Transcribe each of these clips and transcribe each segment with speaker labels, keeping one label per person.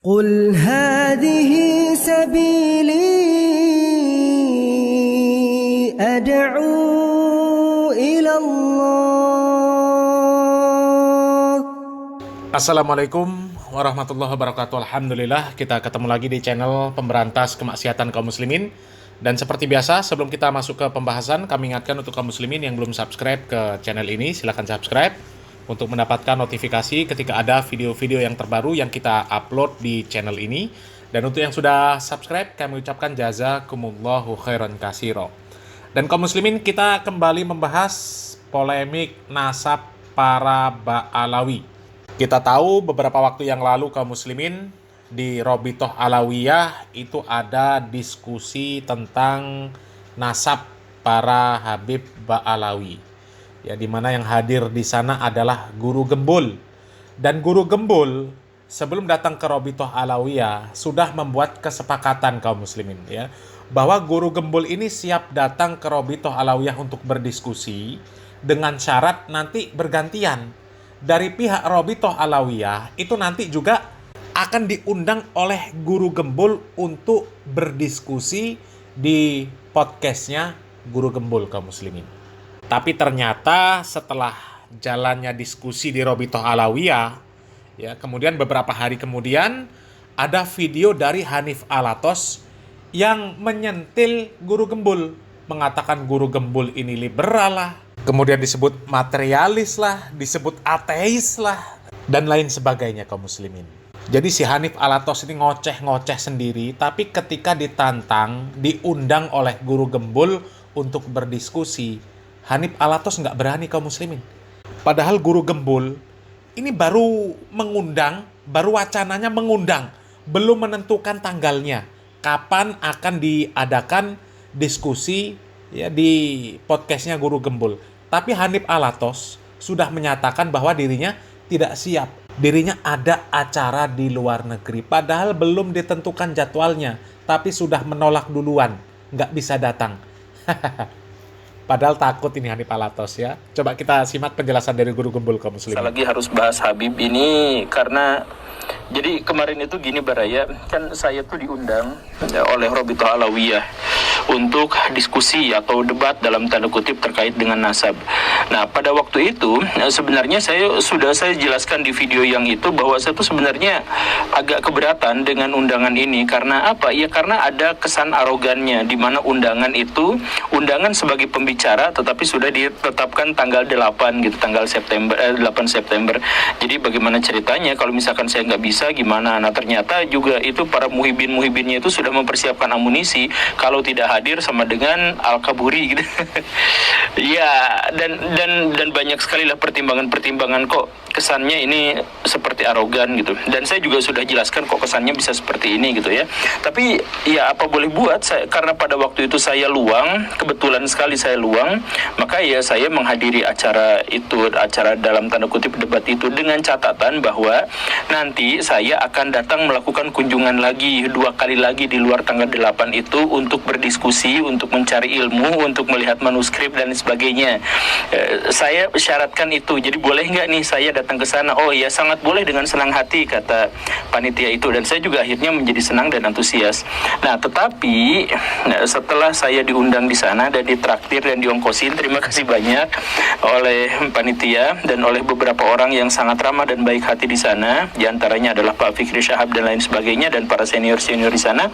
Speaker 1: قل هذه سبيلي أدعو إلى الله.
Speaker 2: Assalamualaikum warahmatullahi wabarakatuh. Alhamdulillah kita ketemu lagi di channel pemberantas kemaksiatan kaum muslimin. Dan seperti biasa sebelum kita masuk ke pembahasan, kami ingatkan untuk kaum muslimin yang belum subscribe ke channel ini, silahkan subscribe untuk mendapatkan notifikasi ketika ada video-video yang terbaru yang kita upload di channel ini. Dan untuk yang sudah subscribe, kami ucapkan jazakumullahu khairan katsira. Dan kaum muslimin, kita kembali membahas polemik nasab para Ba'alawi. Kita tahu beberapa waktu yang lalu kaum muslimin di Robitoh Alawiyah itu ada diskusi tentang nasab para Habib Ba'alawi. Ya, di mana yang hadir di sana adalah Guru Gembul. Dan Guru Gembul sebelum datang ke Robitoh Alawiyah sudah membuat kesepakatan kaum muslimin, ya, bahwa Guru Gembul ini siap datang ke Robitoh Alawiyah untuk berdiskusi dengan syarat nanti bergantian. Dari pihak Robitoh Alawiyah itu nanti juga akan diundang oleh Guru Gembul untuk berdiskusi di podcastnya Guru Gembul kaum muslimin. Tapi ternyata setelah jalannya diskusi di Robitoh Alawiyah, ya, kemudian beberapa hari kemudian ada video dari Hanif Alatos yang menyentil Guru Gembul, mengatakan Guru Gembul ini liberal lah, kemudian disebut materialis lah, disebut ateis lah, dan lain sebagainya kaum muslimin. Jadi si Hanif Alatos ini ngoceh-ngoceh sendiri, tapi ketika ditantang, diundang oleh Guru Gembul untuk berdiskusi, Hanif Alatos nggak berani kaum muslimin. Padahal Guru Gembul ini baru mengundang, baru wacananya mengundang, belum menentukan tanggalnya, kapan akan diadakan diskusi, ya, di podcastnya Guru Gembul. Tapi Hanif Alatos sudah menyatakan bahwa dirinya tidak siap. Dirinya ada acara di luar negeri, padahal belum ditentukan jadwalnya, tapi sudah menolak duluan, nggak bisa datang. Padahal takut ini Hanif Alatos, ya. Coba kita simak penjelasan dari Guru Gembul kaum muslimin.
Speaker 3: Saya lagi harus bahas Habib ini karena jadi kemarin itu gini Baraya, kan saya tuh diundang oleh Robitoh Alawiyah untuk diskusi atau debat dalam tanda kutip terkait dengan nasab. Nah, pada waktu itu sebenarnya saya jelaskan di video yang itu bahwa saya tuh sebenarnya agak keberatan dengan undangan ini. Karena apa? Ya karena ada kesan arogannya, di mana undangan itu undangan sebagai pembicara tetapi sudah ditetapkan tanggal 8 gitu, tanggal 8 September. Jadi bagaimana ceritanya kalau misalkan saya nggak bisa gimana? Nah, ternyata juga itu para muhibin-muhibinnya itu sudah mempersiapkan amunisi kalau tidak hadir sama dengan Al-Kaburi gitu. Ya, dan banyak sekali lah pertimbangan kok kesannya ini seperti arogan gitu. Dan saya juga sudah jelaskan kok kesannya bisa seperti ini gitu ya. Tapi ya apa boleh buat, karena pada waktu itu saya luang, kebetulan sekali saya luang, maka ya saya menghadiri acara itu, acara dalam tanda kutip debat itu, dengan catatan bahwa nanti saya akan datang melakukan kunjungan lagi 2 kali lagi di luar tanggal 8 itu untuk berdiskusi, untuk mencari ilmu, untuk melihat manuskrip dan sebagainya. Saya syaratkan itu. Jadi boleh nggak nih saya datang ke sana? Oh ya, sangat boleh, dengan senang hati, kata panitia itu. Dan saya juga akhirnya menjadi senang dan antusias. Nah, tetapi setelah saya diundang di sana dan ditraktir dan diongkosin, terima kasih banyak oleh panitia dan oleh beberapa orang yang sangat ramah dan baik hati di sana. Di antaranya adalah Pak Fikri Syahab dan lain sebagainya, dan para senior-senior di sana.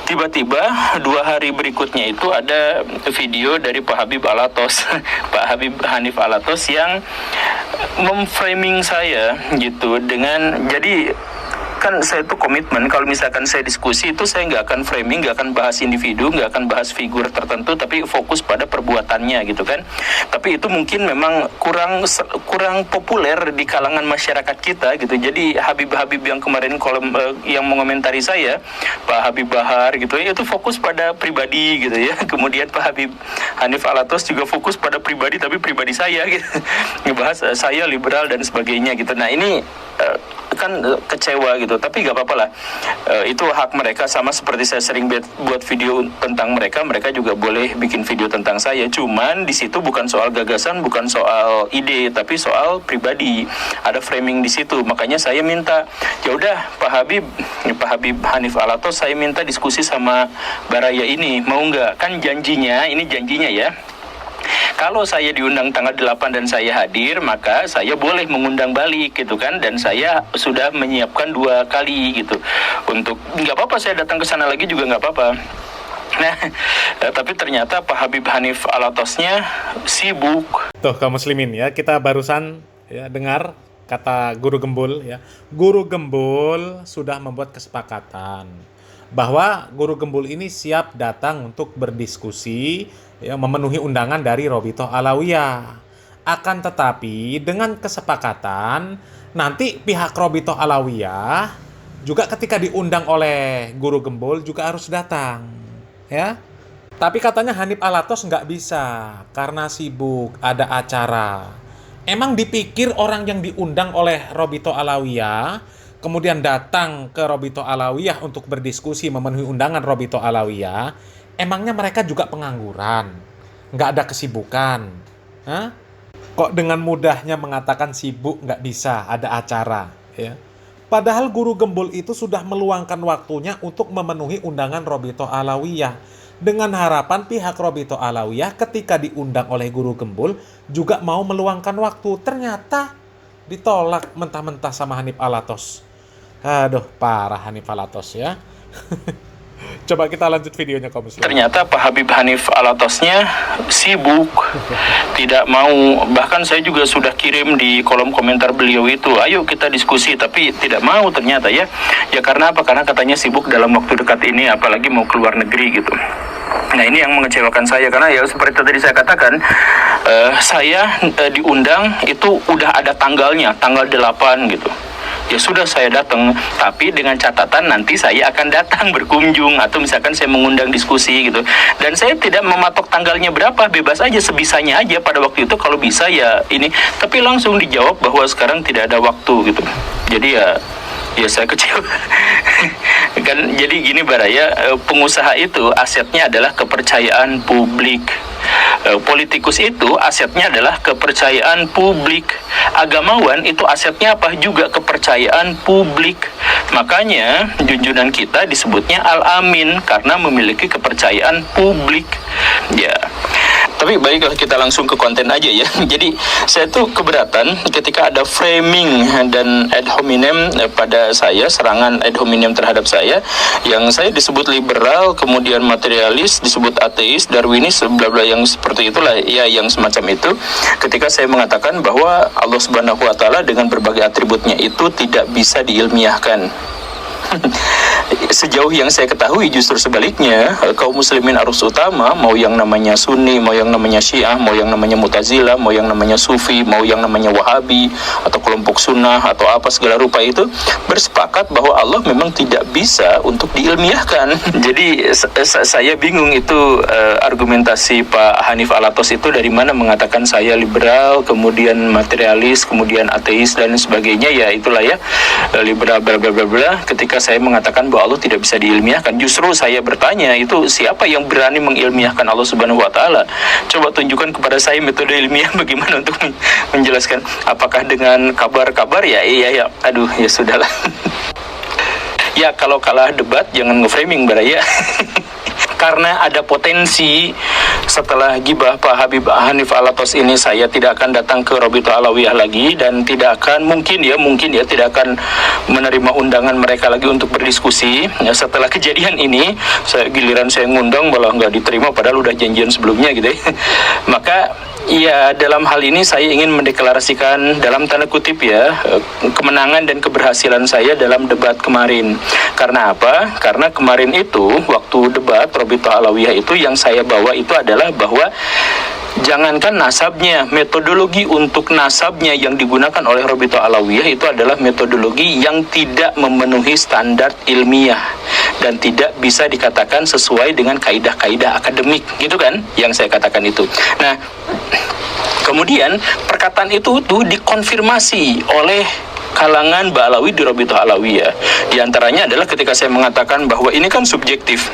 Speaker 3: Tiba-tiba 2 hari berikutnya itu ada video dari Pak Habib Alatos, Pak Habib Hanif Alatos, yang memframing saya gitu dengan, jadi kan saya tuh komitmen kalau misalkan saya diskusi itu saya nggak akan framing, nggak akan bahas individu, nggak akan bahas figur tertentu, tapi fokus pada perbuatannya gitu kan. Tapi itu mungkin memang kurang populer di kalangan masyarakat kita gitu. Jadi Habib-Habib yang kemarin yang mengomentari saya, Pak Habib Bahar gitu ya, itu fokus pada pribadi gitu ya. Kemudian Pak Habib Hanif Alatos juga fokus pada pribadi, tapi pribadi saya gitu. Ngebahas saya liberal dan sebagainya gitu. Nah, ini kan kecewa gitu. Tapi gak apa-apa lah, itu hak mereka. Sama seperti saya sering buat video tentang mereka, mereka juga boleh bikin video tentang saya. Cuman di situ bukan soal gagasan, bukan soal ide, tapi soal pribadi. Ada framing di situ. Makanya saya minta, ya udah Pak Habib Hanif Alatos, saya minta diskusi sama Baraya ini, mau nggak? Kan janjinya, ini janjinya ya, kalau saya diundang tanggal 8 dan saya hadir, maka saya boleh mengundang balik gitu kan. Dan saya sudah menyiapkan 2 kali gitu. Untuk, nggak apa-apa saya datang ke sana lagi juga nggak apa-apa. Nah, tapi ternyata Pak Habib Hanif Alatosnya sibuk.
Speaker 2: Tuh kaum muslimin ya, kita barusan ya dengar kata Guru Gembul ya. Guru Gembul sudah membuat kesepakatan bahwa Guru Gembul ini siap datang untuk berdiskusi ya, memenuhi undangan dari Robitoh Alawiyah. Akan tetapi dengan kesepakatan nanti pihak Robitoh Alawiyah juga ketika diundang oleh Guru Gembul juga harus datang ya. Tapi katanya Hanif Alatos nggak bisa karena sibuk ada acara. Emang dipikir orang yang diundang oleh Robitoh Alawiyah kemudian datang ke Robitoh Alawiyah untuk berdiskusi memenuhi undangan Robitoh Alawiyah, emangnya mereka juga pengangguran? Nggak ada kesibukan? Hah? Kok dengan mudahnya mengatakan sibuk nggak bisa, ada acara? Ya? Padahal Guru Gembul itu sudah meluangkan waktunya untuk memenuhi undangan Robitoh Alawiyah. Dengan harapan pihak Robitoh Alawiyah ketika diundang oleh Guru Gembul juga mau meluangkan waktu. Ternyata ditolak mentah-mentah sama Hanif Alatos. Aduh, parah Hanif Alatos ya. Coba kita lanjut videonya kaum muslimin.
Speaker 3: Ternyata Pak Habib Hanif Alatosnya sibuk, tidak mau. Bahkan saya juga sudah kirim di kolom komentar beliau itu, ayo kita diskusi, tapi tidak mau ternyata ya. Ya karena apa? Karena katanya sibuk dalam waktu dekat ini, apalagi mau keluar negeri gitu. Nah ini yang mengecewakan saya, karena ya seperti tadi saya katakan, saya diundang itu udah ada tanggalnya, tanggal 8 gitu. Ya sudah saya datang, tapi dengan catatan nanti saya akan datang berkunjung atau misalkan saya mengundang diskusi gitu. Dan saya tidak mematok tanggalnya berapa, bebas aja, sebisanya aja pada waktu itu kalau bisa ya ini. Tapi langsung dijawab bahwa sekarang tidak ada waktu gitu. Jadi ya saya kecewa. Kan jadi gini Baraya, pengusaha itu asetnya adalah kepercayaan publik. Politikus itu asetnya adalah kepercayaan publik. Agamawan itu asetnya apa? Juga kepercayaan publik. Makanya junjungan kita disebutnya Al-Amin karena memiliki kepercayaan publik. Ya. Tapi baiklah, kita langsung ke konten aja ya. Jadi saya tuh keberatan ketika ada framing dan ad hominem pada saya, serangan ad hominem terhadap saya, yang saya disebut liberal, kemudian materialis, disebut ateis, darwinis, bla bla yang seperti itulah ya, yang semacam itu. Ketika saya mengatakan bahwa Allah Subhanahu wa taala dengan berbagai atributnya itu tidak bisa diilmiahkan. Sejauh yang saya ketahui justru sebaliknya, kaum muslimin arus utama, mau yang namanya Sunni, mau yang namanya Syiah, mau yang namanya Mu'tazilah, mau yang namanya Sufi, mau yang namanya Wahabi atau kelompok Sunnah atau apa segala rupa itu bersepakat bahwa Allah memang tidak bisa untuk diilmiahkan. Jadi saya bingung itu argumentasi Pak Hanif Alatos itu dari mana mengatakan saya liberal, kemudian materialis, kemudian ateis dan sebagainya. Ya itulah ya, liberal bla bla bla bla. Ketika saya mengatakan bahwa Allah tidak bisa diilmiahkan, justru saya bertanya, itu siapa yang berani mengilmiahkan Allah Subhanahu wa taala? Coba tunjukkan kepada saya metode ilmiah bagaimana untuk menjelaskan. Apakah dengan kabar-kabar? Ya iya, aduh ya sudahlah. Ya kalau kalah debat jangan nge-framing Baraya. Karena ada potensi setelah gibah Pak Habib Hanif Alatos ini, saya tidak akan datang ke Robitoh Alawiyah lagi dan tidak akan mungkin ya tidak akan menerima undangan mereka lagi untuk berdiskusi. Ya, setelah kejadian ini, giliran saya ngundang malah nggak diterima padahal udah janjian sebelumnya gitu ya. Maka ya dalam hal ini saya ingin mendeklarasikan dalam tanda kutip ya kemenangan dan keberhasilan saya dalam debat kemarin. Karena apa? Karena kemarin itu waktu debat Robitoh Alawiyah itu yang saya bawa itu adalah bahwa jangankan nasabnya, metodologi untuk nasabnya yang digunakan oleh Robitoh Alawiyah itu adalah metodologi yang tidak memenuhi standar ilmiah dan tidak bisa dikatakan sesuai dengan kaidah-kaidah akademik, gitu kan, yang saya katakan itu. Nah, kemudian perkataan itu tuh dikonfirmasi oleh kalangan Ba'alawi di Rabithah Alawiyah. Di antaranya adalah ketika saya mengatakan bahwa ini kan subjektif,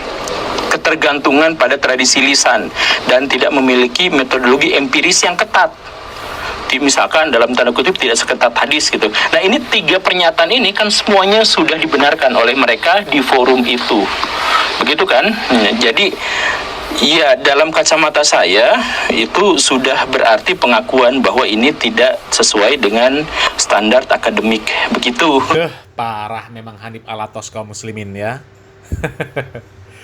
Speaker 3: ketergantungan pada tradisi lisan dan tidak memiliki metodologi empiris yang ketat. Misalkan dalam tanda kutip tidak seketat hadis gitu. Nah, ini 3 pernyataan ini kan semuanya sudah dibenarkan oleh mereka di forum itu. Begitu kan? Jadi ya, dalam kacamata saya itu sudah berarti pengakuan bahwa ini tidak sesuai dengan standar akademik. Begitu.
Speaker 2: Parah memang Hanif Alatos kaum muslimin ya.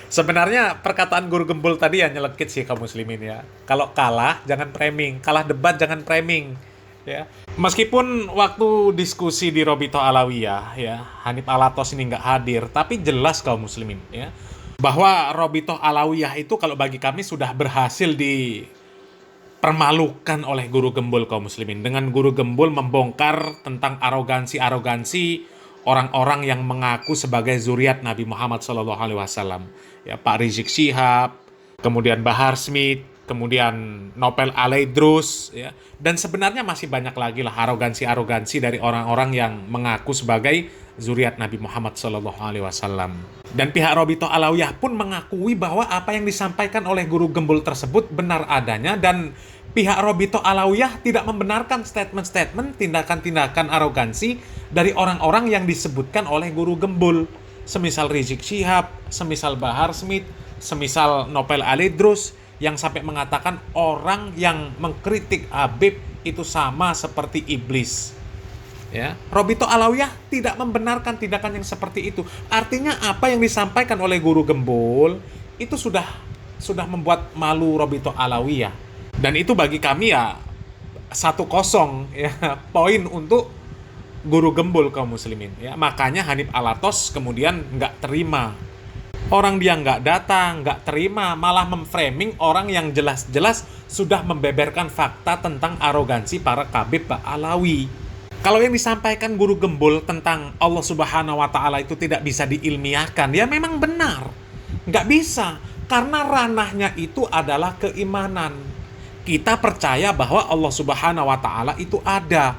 Speaker 2: Sebenarnya perkataan guru gembul tadi ya nyelekit sih kaum muslimin ya. Kalau kalah jangan framing, kalah debat jangan framing ya. Meskipun waktu diskusi di Rabithah Alawiyah ya, Hanif Alatos ini nggak hadir, tapi jelas kaum muslimin ya bahwa Rabithah Alawiyah itu kalau bagi kami sudah berhasil dipermalukan oleh guru gembul kaum muslimin, dengan guru gembul membongkar tentang arogansi orang-orang yang mengaku sebagai zuriat Nabi Muhammad SAW. Ya, Pak Rizik Syihab, kemudian Bahar Smith, kemudian Nopel Alaidrus, ya. Dan sebenarnya masih banyak lagi lah arogansi-arogansi dari orang-orang yang mengaku sebagai zuriat Nabi Muhammad SAW. Dan pihak Rabithah Alawiyah pun mengakui bahwa apa yang disampaikan oleh guru gembul tersebut benar adanya, dan pihak Rabithah Alawiyah tidak membenarkan statement-statement, tindakan-tindakan arogansi dari orang-orang yang disebutkan oleh guru gembul. Semisal Rizik Syihab, semisal Bahar Smith, semisal Nopel Alaidrus, yang sampai mengatakan orang yang mengkritik Habib itu sama seperti iblis. Ya, Rabithah Alawiyah tidak membenarkan tindakan yang seperti itu. Artinya apa yang disampaikan oleh guru gembul itu sudah membuat malu Rabithah Alawiyah. Dan itu bagi kami ya 1-0 ya, poin untuk guru gembul kaum muslimin ya. Makanya Hanif Alatos kemudian nggak terima. Orang dia nggak datang, nggak terima, malah memframing orang yang jelas-jelas sudah membeberkan fakta tentang arogansi para kabib Ba'alawi. Kalau yang disampaikan guru gembul tentang Allah Subhanahu wa Ta'ala itu tidak bisa diilmiahkan, ya memang benar. Nggak bisa, karena ranahnya itu adalah keimanan. Kita percaya bahwa Allah Subhanahu wa Ta'ala itu ada.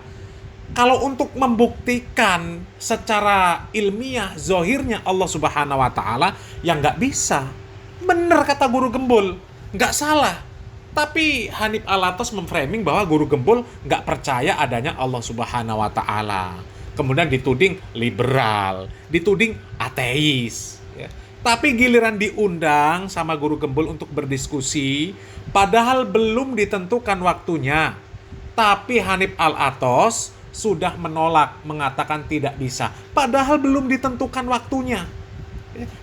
Speaker 2: Kalau untuk membuktikan secara ilmiah zohirnya Allah Subhanahu wa Ta'ala, ya nggak bisa. Benar kata guru gembul, nggak salah. Tapi Hanif Alatos memframing bahwa guru gembul nggak percaya adanya Allah Subhanahu wa Ta'ala. Kemudian dituding liberal, dituding ateis. Ya. Tapi giliran diundang sama guru gembul untuk berdiskusi, padahal belum ditentukan waktunya. Tapi Hanif Alatos sudah menolak, mengatakan tidak bisa. Padahal belum ditentukan waktunya.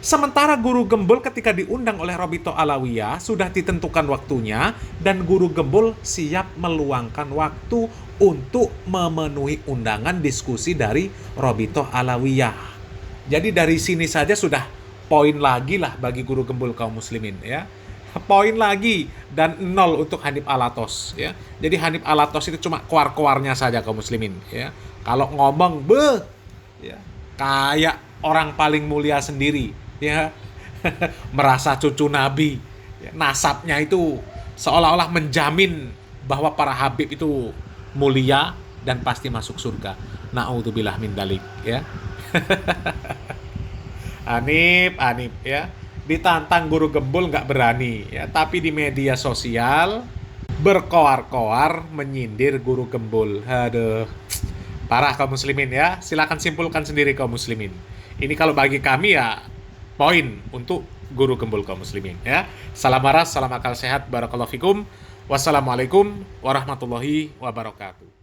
Speaker 2: Sementara guru gembul ketika diundang oleh Rabithah Alawiyah sudah ditentukan waktunya, dan guru gembul siap meluangkan waktu untuk memenuhi undangan diskusi dari Rabithah Alawiyah. Jadi dari sini saja sudah poin lagi lah bagi guru gembul kaum muslimin ya. Poin lagi, dan 0 untuk Hanif Alatos ya. Jadi Hanif Alatos itu cuma koar-koarnya saja kaum muslimin ya. Kalau ngomong ya, kayak orang paling mulia sendiri ya. Merasa cucu nabi ya. Nasabnya itu seolah-olah menjamin bahwa para habib itu mulia dan pasti masuk surga. Na'udzubillah min dzalik ya. Hanif ya. Ditantang guru gembul nggak berani ya, tapi di media sosial berkoar-koar menyindir guru gembul. Aduh, parah kaum muslimin ya. Silakan simpulkan sendiri kaum muslimin. Ini kalau bagi kami ya poin untuk guru gembul kaum muslimin ya. Salam waras, salam akal sehat, barakallahu fikum. Wassalamualaikum warahmatullahi wabarakatuh.